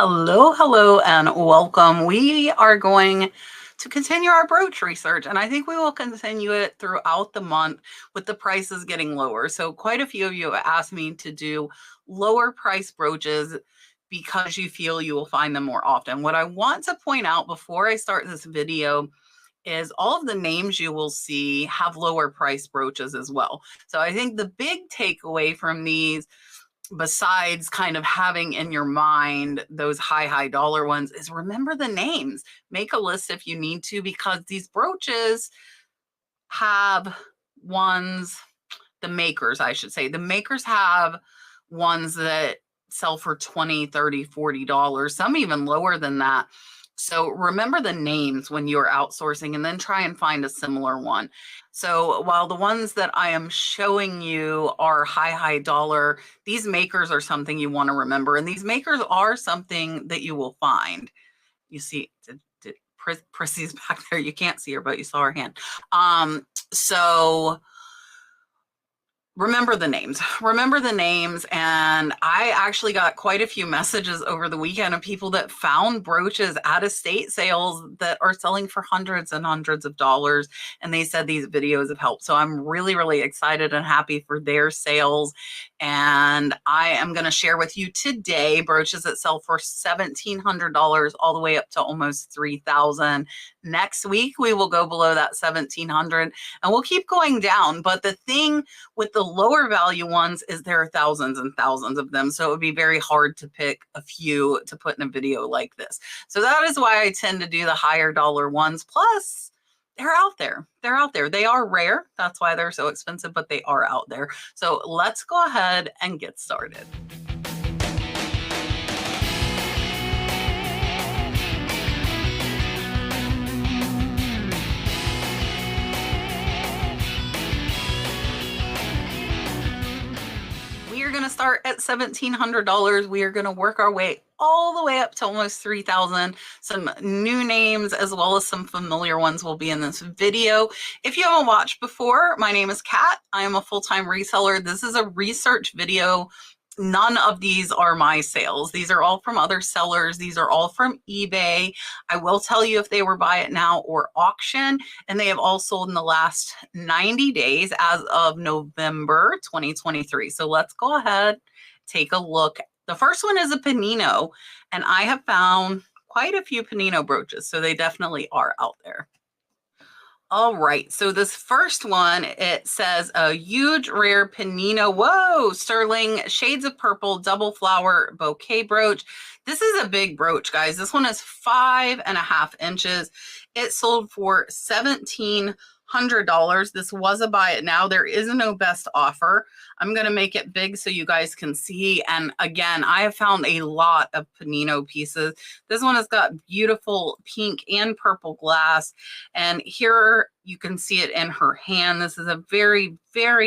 Hello, hello, and welcome. We are going to continue our brooch research, and I think we will continue it throughout the month with the prices getting lower. So quite a few of you have asked me to do lower price brooches because you feel you will find them more often. What I want to point out before I start this video is all of the names you will see have lower price brooches as well. So I think the big takeaway from these, besides kind of having in your mind those high dollar ones, is remember the names. Make a list if you need to, because these brooches have ones, the makers, I should say, the makers have ones that sell for $20, $30, $40, some even lower than that. So remember the names when you're outsourcing, and then try and find a similar one. So while the ones that I am showing you are high dollar, these makers are something you want to remember. And these makers are something that you will find. You see, Prissy's back there. You can't see her, but you saw her hand. So remember the names. And I actually got quite a few messages over the weekend of people that found brooches at estate sales that are selling for hundreds and hundreds of dollars. And they said these videos have helped. So I'm really excited and happy for their sales. And I am going to share with you today brooches that sell for $1,700 all the way up to almost $3,000. Next week, we will go below that $1,700 and we'll keep going down. But the thing with the lower value ones is there are thousands and thousands of them. So it would be very hard to pick a few to put in a video like this. So that is why I tend to do the higher dollar ones. Plus, they're out there. They are rare. That's why they're so expensive, but they are out there. So let's go ahead and get started. We are going to start at $1,700. We are going to work our way all the way up to almost $3,000. Some new names as well as some familiar ones will be in this video. If you haven't watched before, my name is Kat. I am a full-time reseller. This is a research video. None of these are my sales. These are all from other sellers. These are all from eBay. I will tell you if they were buy it now or auction, and they have all sold in the last 90 days as of November 2023. So let's go ahead, take a look. The first one is a Panino, and I have found quite a few Panino brooches, so they definitely are out there. All right, so this first one, it says a huge rare Panino, whoa, sterling shades of purple double flower bouquet brooch. This is a big brooch, guys. This one is 5.5 inches. It sold for $1,700. This was a buy it now. There is no best offer. I'm going to make it big so you guys can see. And again, I have found a lot of Panino pieces. This one has got beautiful pink and purple glass. And here you can see it in her hand. This is a very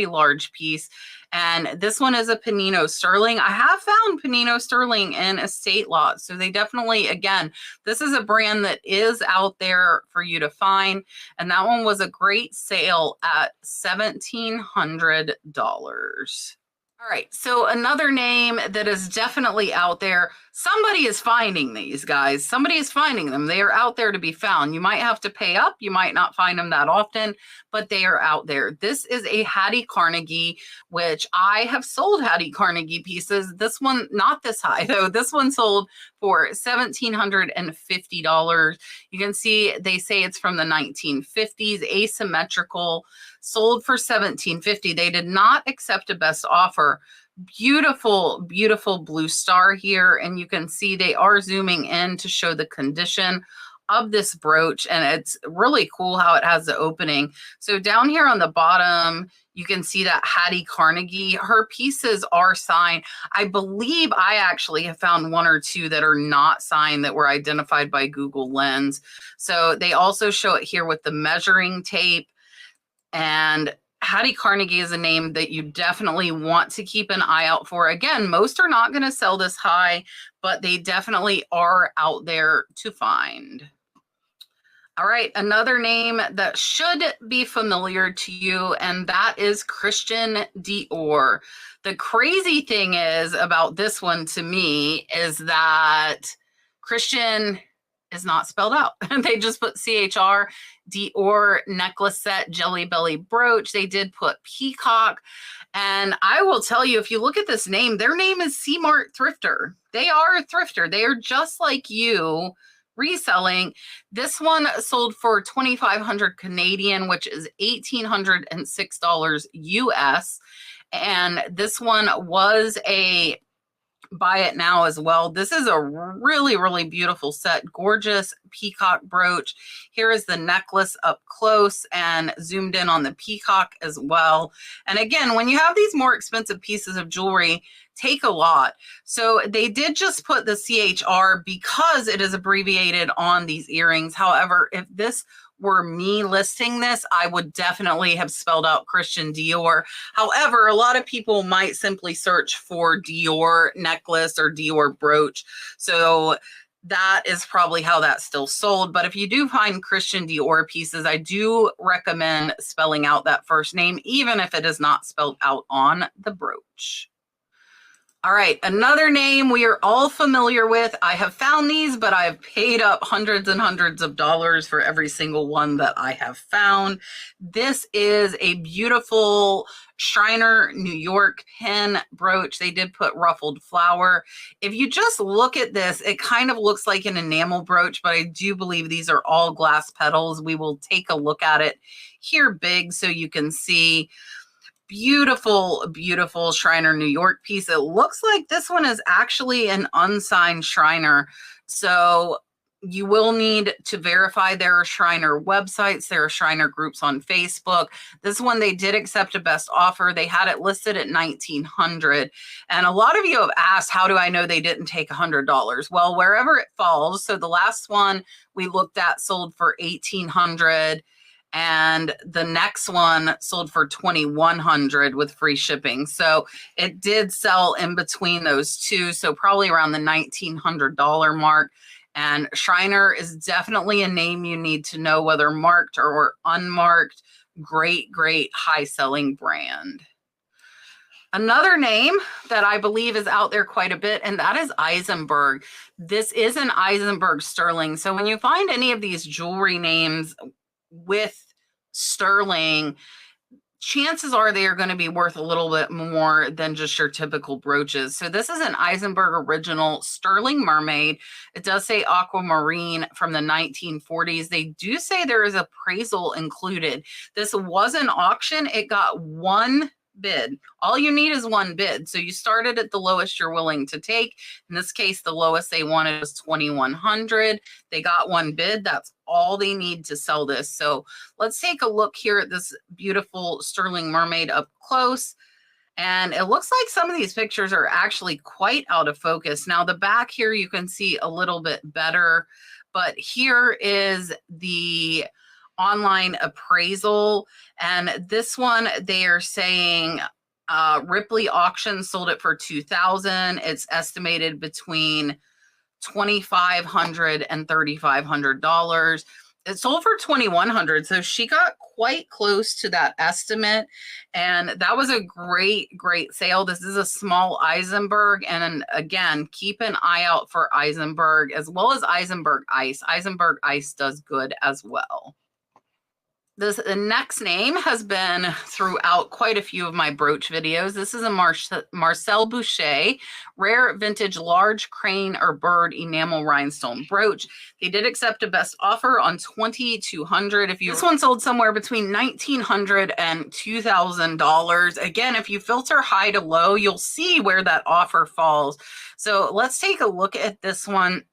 large piece. And this one is a Panino sterling. I have found Panino sterling in estate lots. So they definitely, again, this is a brand that is out there for you to find. And that one was a great sale at $1,700. All right, so another name that is definitely out there. Somebody is finding these, guys. Somebody is finding them. They are out there to be found. You might have to pay up. You might not find them that often, but they are out there. This is a Hattie Carnegie, which I have sold Hattie Carnegie pieces. This one, not this high though. This one sold for $1,750. You can see they say it's from the 1950s, asymmetrical, sold for $1,750. They did not accept a best offer. Beautiful blue star here, and you can see they are zooming in to show the condition of this brooch, and it's really cool how it has the opening. So down here on the bottom, you can see that Hattie Carnegie, her pieces are signed. I believe I actually have found one or two that are not signed that were identified by Google Lens. So they also show it here with the measuring tape. And Hattie Carnegie is a name that you definitely want to keep an eye out for. Again, most are not going to sell this high, but they definitely are out there to find. All right, another name that should be familiar to you, and that is Christian Dior. The crazy thing is about this one to me is that Christian is not spelled out. They just put CHR, Dior necklace set, Jelly Belly brooch. They did put peacock. And I will tell you, if you look at this name, their name is C-Mart Thrifter. They are a thrifter. They are just like you reselling. This one sold for 2,500 Canadian, which is $1,806 US. And this one was a buy it now as well. This is a really, really beautiful set. Gorgeous peacock brooch. Here is the necklace up close and zoomed in on the peacock as well. And again, when you have these more expensive pieces of jewelry, take a lot. So they did just put the CHR because it is abbreviated on these earrings. However, if this were me listing this, I would definitely have spelled out Christian Dior. However, a lot of people might simply search for Dior necklace or Dior brooch. So that is probably how that's still sold. But if you do find Christian Dior pieces, I do recommend spelling out that first name, even if it is not spelled out on the brooch. All right, another name we are all familiar with. I have found these, but I've paid up hundreds and hundreds of dollars for every single one that I have found. This is a beautiful Shriner New York pin brooch. They did put ruffled flower. If you just look at this, it kind of looks like an enamel brooch, but I do believe these are all glass petals. We will take a look at it here big so you can see. Beautiful, beautiful Shriner New York piece. It looks like this one is actually an unsigned Shriner. So you will need to verify there are Shriner websites. There are Shriner groups on Facebook. This one, they did accept a best offer. They had it listed at $1,900. And a lot of you have asked, how do I know they didn't take $100? Well, wherever it falls. So the last one we looked at sold for $1,800. And the next one sold for $2,100 with free shipping. So it did sell in between those two. So probably around the $1,900 mark. And Shriner is definitely a name you need to know, whether marked or unmarked. Great, great high selling brand. Another name that I believe is out there quite a bit, and that is Eisenberg. This is an Eisenberg sterling. So when you find any of these jewelry names with sterling, chances are they are going to be worth a little bit more than just your typical brooches. So this is an Eisenberg original sterling mermaid. It does say aquamarine from the 1940s. They do say there is appraisal included. This was an auction. It got one bid. All you need is one bid. So you started at the lowest you're willing to take. In this case, the lowest they wanted was $2,100. They got one bid. That's all they need to sell this. So let's take a look here at this beautiful sterling mermaid up close. And it looks like some of these pictures are actually quite out of focus. Now the back here, you can see a little bit better, but here is the online appraisal. And this one, they are saying Ripley Auction sold it for $2,000. It's estimated between $2,500 and $3,500. It sold for $2,100. So she got quite close to that estimate. And that was a great, great sale. This is a small Eisenberg. And again, keep an eye out for Eisenberg as well as Eisenberg Ice. Eisenberg Ice does good as well. The next name has been throughout quite a few of my brooch videos. This is a Marcel Boucher rare vintage large crane or bird enamel rhinestone brooch. They did accept a best offer on $2,200. This one sold somewhere between $1,900 and $2,000. Again, if you filter high to low, you'll see where that offer falls. So let's take a look at this one.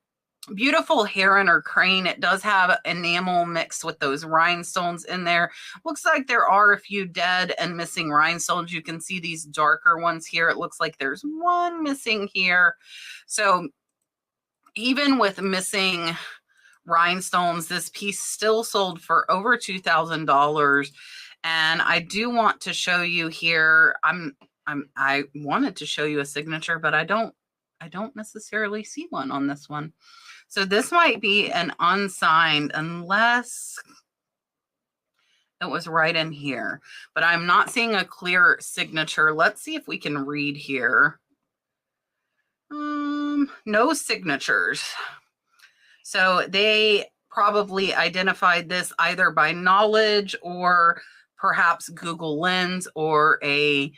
Beautiful heron or crane. It does have enamel mixed with those rhinestones in there. Looks like there are a few dead and missing rhinestones. You can see these darker ones here. It looks like there's one missing here. So even with missing rhinestones, this piece still sold for over $2,000. And I do want to show you here. I wanted to show you a signature, but I don't I don't necessarily see one on this one. So this might be an unsigned, unless it was right in here, but I'm not seeing a clear signature. Let's see if we can read here. No signatures. So they probably identified this either by knowledge or perhaps Google Lens or a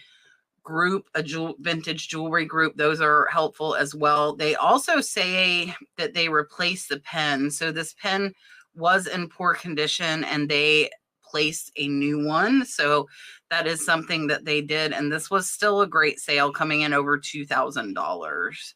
group, a vintage jewelry group. Those are helpful as well. They also say that they replaced the pen. So this pen was in poor condition and they placed a new one. So that is something that they did. And this was still a great sale, coming in over $2,000.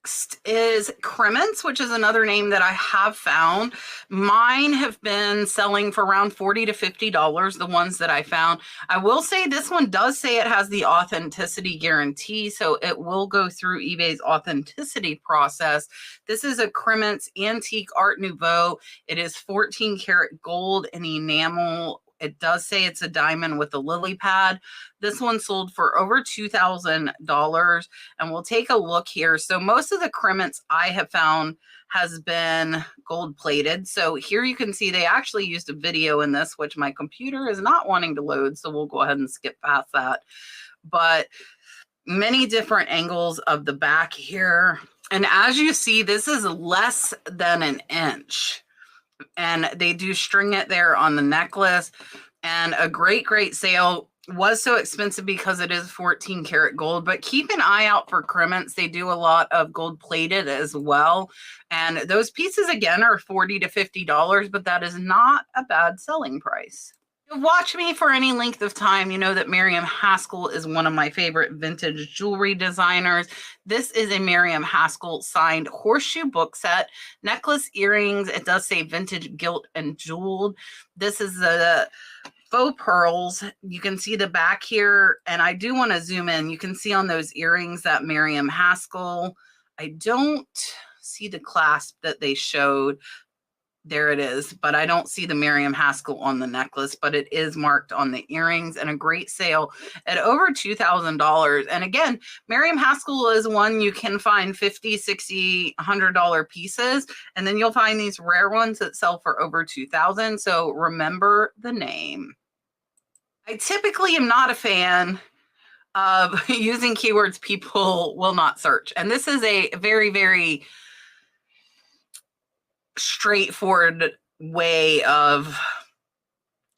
Next is Crements, which is another name that I have found. Mine have been selling for around $40 to $50, the ones that I found. I will say this one does say it has the authenticity guarantee, so it will go through eBay's authenticity process. This is a Crements Antique Art Nouveau. It is 14 karat gold and enamel. It does say it's a diamond with a lily pad. This one sold for over $2,000, and we'll take a look here. So most of the Crements I have found has been gold plated. So here you can see they actually used a video in this, which my computer is not wanting to load, so we'll go ahead and skip past that. But many different angles of the back here. And as you see, this is less than an inch. And they do string it there on the necklace, and a great sale. Was so expensive because it is 14 karat gold, but keep an eye out for Crements. They do a lot of gold plated as well, and those pieces again are $40 to $50, but that is not a bad selling price. If you've watched me for any length of time, you know that Miriam Haskell is one of my favorite vintage jewelry designers. This is a Miriam Haskell signed horseshoe book set, necklace, earrings. It does say vintage gilt and jeweled. This is the faux pearls. You can see the back here, and I do want to zoom in. You can see on those earrings that Miriam Haskell. I don't see the clasp that they showed. There it is, but I don't see the Miriam Haskell on the necklace, but it is marked on the earrings, and a great sale at over $2,000. And again, Miriam Haskell is one you can find $50, $60, $100 pieces, and then you'll find these rare ones that sell for over $2,000. So remember the name. I typically am not a fan of using keywords people will not search. And this is a very straightforward way of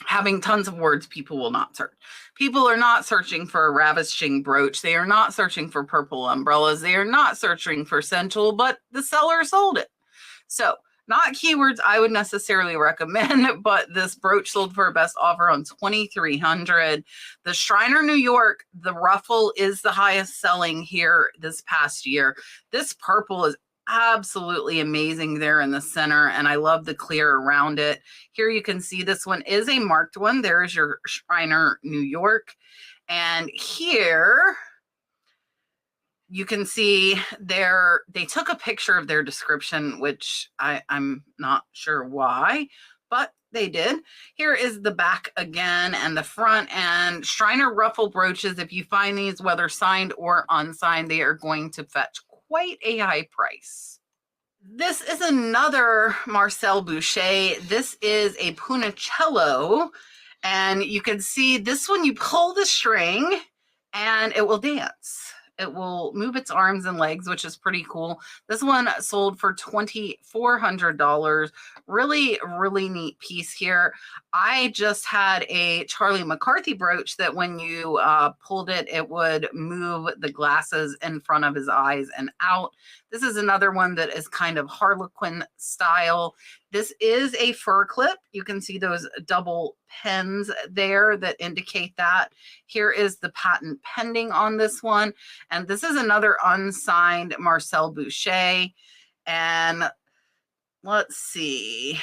having tons of words people will not search. People are not searching for a ravishing brooch. They are not searching for purple umbrellas. They are not searching for sensual, but the seller sold it. So not keywords I would necessarily recommend, but this brooch sold for a best offer on $2,300. The Shriner, New York, the ruffle is the highest selling here this past year. This purple is absolutely amazing there in the center, and I love the clear around it. Here you can see this one is a marked one. There's your Shriner, New York. And here you can see they took a picture of their description, which I'm not sure why, but they did. Here is the back again and the front, and Shriner ruffle brooches. If you find these, whether signed or unsigned, they are going to fetch quite a high price. This is another Marcel Boucher. This is a Punicello, and you can see this one, you pull the string and it will dance. It will move its arms and legs, which is pretty cool. This one sold for $2,400. Really neat piece here. I just had a Charlie McCarthy brooch that when you pulled it, it would move the glasses in front of his eyes and out. This is another one that is kind of Harlequin style. This is a fur clip. You can see those double pins there that indicate that. Here is the patent pending on this one. And this is another unsigned Marcel Boucher. And let's see.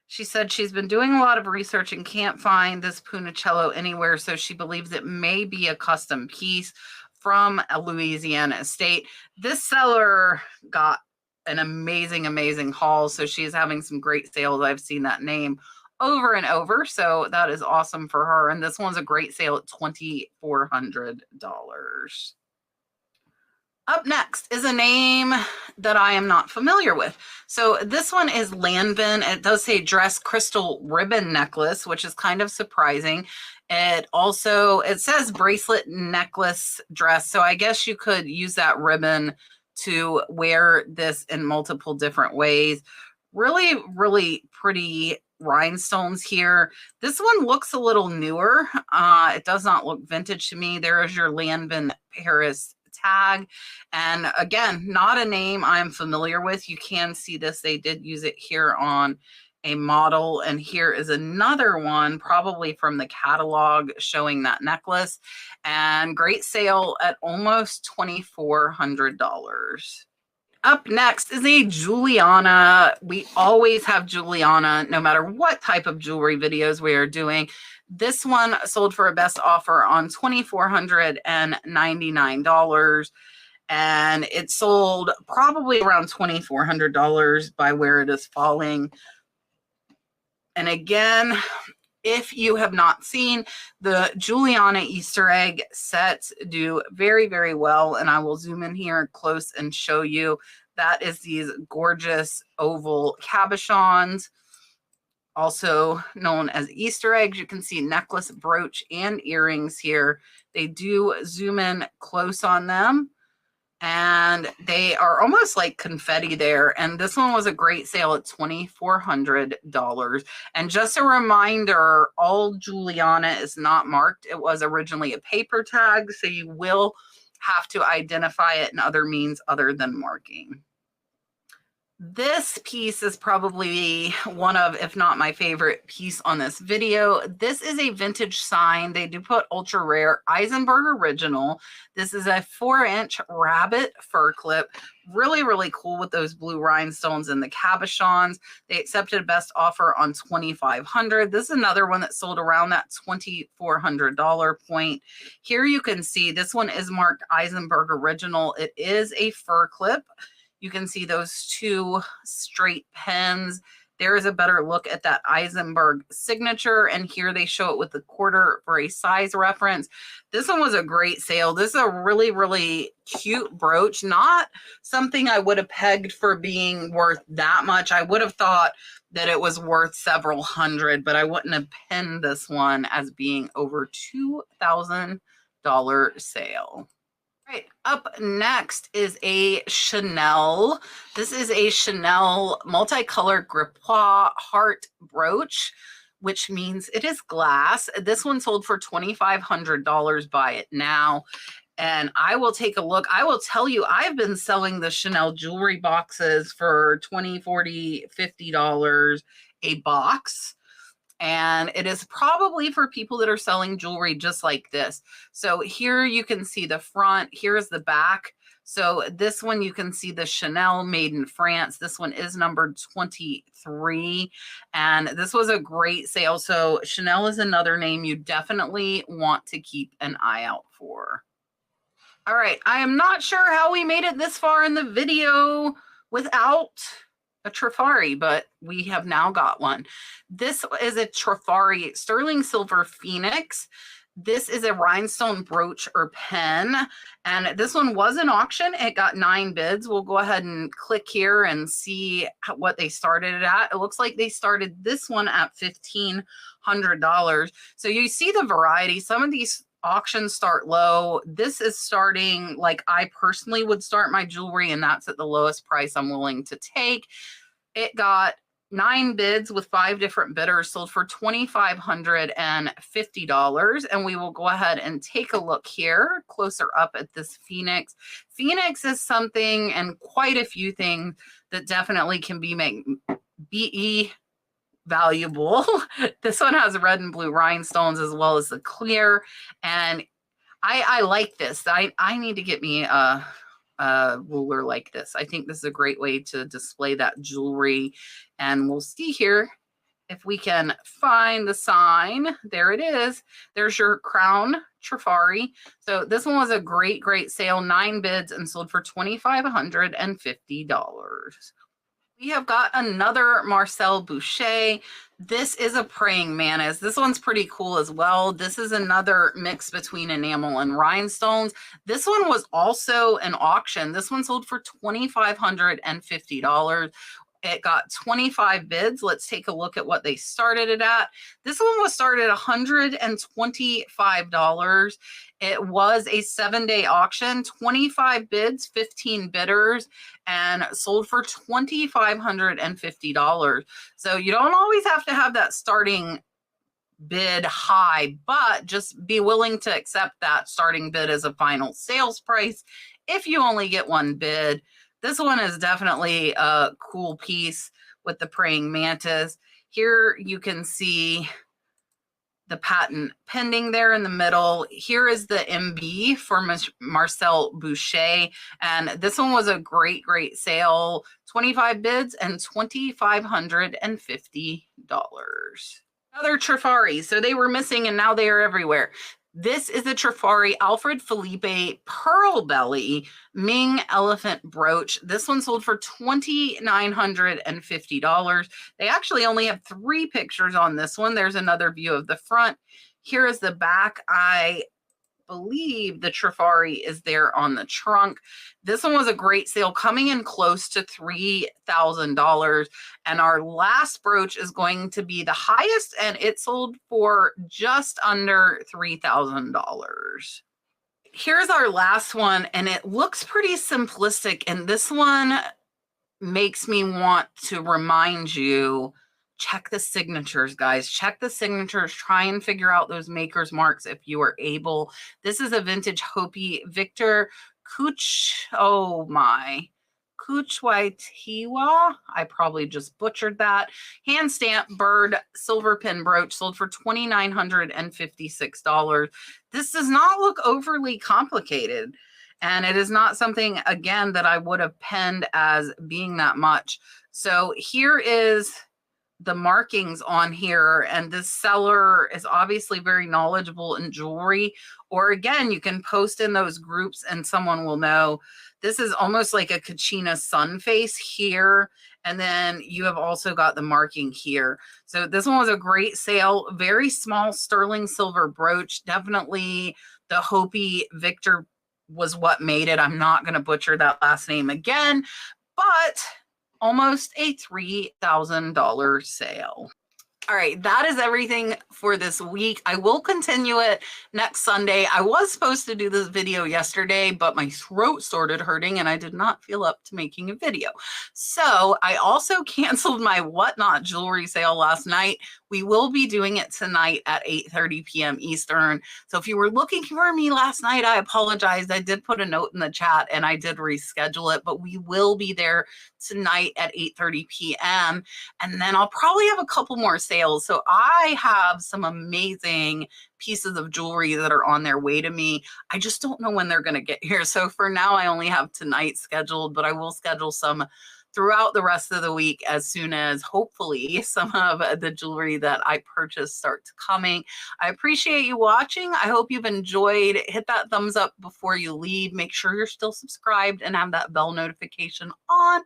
She said she's been doing a lot of research and can't find this Punicello anywhere, so she believes it may be a custom piece from a Louisiana estate. This seller got an amazing haul, so she's having some great sales. I've seen that name over and over. So that is awesome for her. And this one's a great sale at $2,400. Up next is a name that I am not familiar with. So this one is Lanvin. It does say dress crystal ribbon necklace, which is kind of surprising. It says bracelet necklace dress. So I guess you could use that ribbon to wear this in multiple different ways. Really, really pretty rhinestones here. This one looks a little newer. It does not look vintage to me. There is your Lanvin Paris tag. And again, not a name I'm familiar with. You can see this. They did use it here on a model. And here is another one, probably from the catalog, showing that necklace. And great sale at almost $2,400. Up next is a Juliana. We always have Juliana, no matter what type of jewelry videos we are doing. This one sold for a best offer on $2,499. And it sold probably around $2,400 by where it is falling. And again, if you have not seen, the Juliana Easter egg sets do very, very well. And I will zoom in here close and show you. That is these gorgeous oval cabochons, also known as Easter eggs. You can see necklace, brooch, and earrings here. They do zoom in close on them. And they are almost like confetti there. And this one was a great sale at $2,400. And just a reminder, all Juliana is not marked. It was originally a paper tag, so you will have to identify it in other means other than marking. This piece is probably one of, if not my favorite piece on this video. This is a vintage sign. They do put ultra rare Eisenberg original. This is a 4-inch rabbit fur clip. Really, really cool with those blue rhinestones and the cabochons. They accepted a best offer on $2,500. This is another one that sold around that $2,400 point. Here you can see this one is marked Eisenberg original. It is a fur clip. You can see those two straight pins. There is a better look at that Eisenberg signature. And here they show it with the quarter for a size reference. This one was a great sale. This is a really, really cute brooch. Not something I would have pegged for being worth that much. I would have thought that it was worth several hundred, but I wouldn't have pinned this one as being over $2,000 sale. Right, up next is a Chanel. This is a Chanel multicolor gripois heart brooch, which means it is glass. This one sold for $2,500. Buy it now. And I will take a look. I will tell you, I've been selling the Chanel jewelry boxes for $20, $40, $50 a box. And it is probably for people that are selling jewelry just like this. So here you can see the front. Here's the back. So this one you can see the Chanel made in France. This one is numbered 23. And this was a great sale. So Chanel is another name you definitely want to keep an eye out for. All right. I am not sure how we made it this far in the video without a Trifari, but we have now got one. This is a Trifari sterling silver Phoenix. This is a rhinestone brooch or pen, and this one was an auction. It got 9 bids. We'll go ahead and click here and see what they started it at. It looks like they started this one at $1,500. So you see the variety. Some of these auctions start low. This is starting like I personally would start my jewelry, and that's at the lowest price I'm willing to take. It got 9 bids with 5 different bidders, sold for $2,550. And we will go ahead and take a look here closer up at this Phoenix. Phoenix is something and quite a few things that definitely can be valuable. This one has red and blue rhinestones as well as the clear. And I like this. I need to get me a ruler like this. I think this is a great way to display that jewelry. And we'll see here if we can find the sign. There it is. There's your crown Trifari. So this one was a great sale. 9 bids and sold for $2,550. We have got another Marcel Boucher. This is a praying mantis. This one's pretty cool as well. This is another mix between enamel and rhinestones. This one was also an auction. This one sold for $2,550. It got 25 bids. Let's take a look at what they started it at. This one was started at $125. It was a 7-day auction, 25 bids, 15 bidders, and sold for $2,550. So you don't always have to have that starting bid high, but just be willing to accept that starting bid as a final sales price if you only get one bid. This one is definitely a cool piece with the praying mantis. Here you can see the patent pending there in the middle. Here is the MB for Marcel Boucher. And this one was a great, great sale. 25 bids and $2,550. Another Trifari. So they were missing and now they are everywhere. This is the Trifari Alfred Felipe Pearl Belly Ming Elephant Brooch. This one sold for $2,950. They actually only have 3 pictures on this one. There's another view of the front. Here is the back. I believe the Trifari is there on the trunk. This one was a great sale, coming in close to $3,000. And our last brooch is going to be the highest, and it sold for just under $3,000. Here's our last one, and it looks pretty simplistic. And this one makes me want to remind you, check the signatures, guys. Check the signatures. Try and figure out those maker's marks if you are able. This is a vintage Hopi Victor Kuchwaitiwa. I probably just butchered that. Hand stamped bird silver pin brooch, sold for $2,956. This does not look overly complicated. And it is not something, again, that I would have penned as being that much. So here is the markings on here, and this seller is obviously very knowledgeable in jewelry, or again, you can post in those groups and someone will know. This is almost like a Kachina sun face here, and then you have also got the marking here. So this one was a great sale. Very small sterling silver brooch. Definitely the Hopi Victor was what made it. I'm not going to butcher that last name again, but almost a $3,000 sale. All right, that is everything for this week. I will continue it next Sunday. I was supposed to do this video yesterday, but my throat started hurting and I did not feel up to making a video. So I also canceled my Whatnot jewelry sale last night. We will be doing it tonight at 8:30 p.m. Eastern. So if you were looking for me last night, I apologize. I did put a note in the chat and I did reschedule it, but we will be there tonight at 8:30 p.m. And then I'll probably have a couple more sales. So I have some amazing pieces of jewelry that are on their way to me. I just don't know when they're going to get here. So for now, I only have tonight scheduled, but I will schedule some throughout the rest of the week as soon as hopefully some of the jewelry that I purchased starts coming. I appreciate you watching. I hope you've enjoyed. Hit that thumbs up before you leave. Make sure you're still subscribed and have that bell notification on.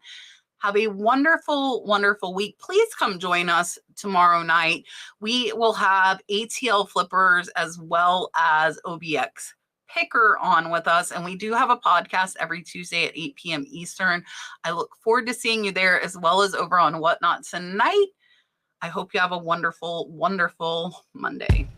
Have a wonderful, wonderful week. Please come join us tomorrow night. We will have ATL flippers as well as OBX picker on with us. And we do have a podcast every Tuesday at 8 p.m. Eastern. I look forward to seeing you there as well as over on Whatnot tonight. I hope you have a wonderful, wonderful Monday.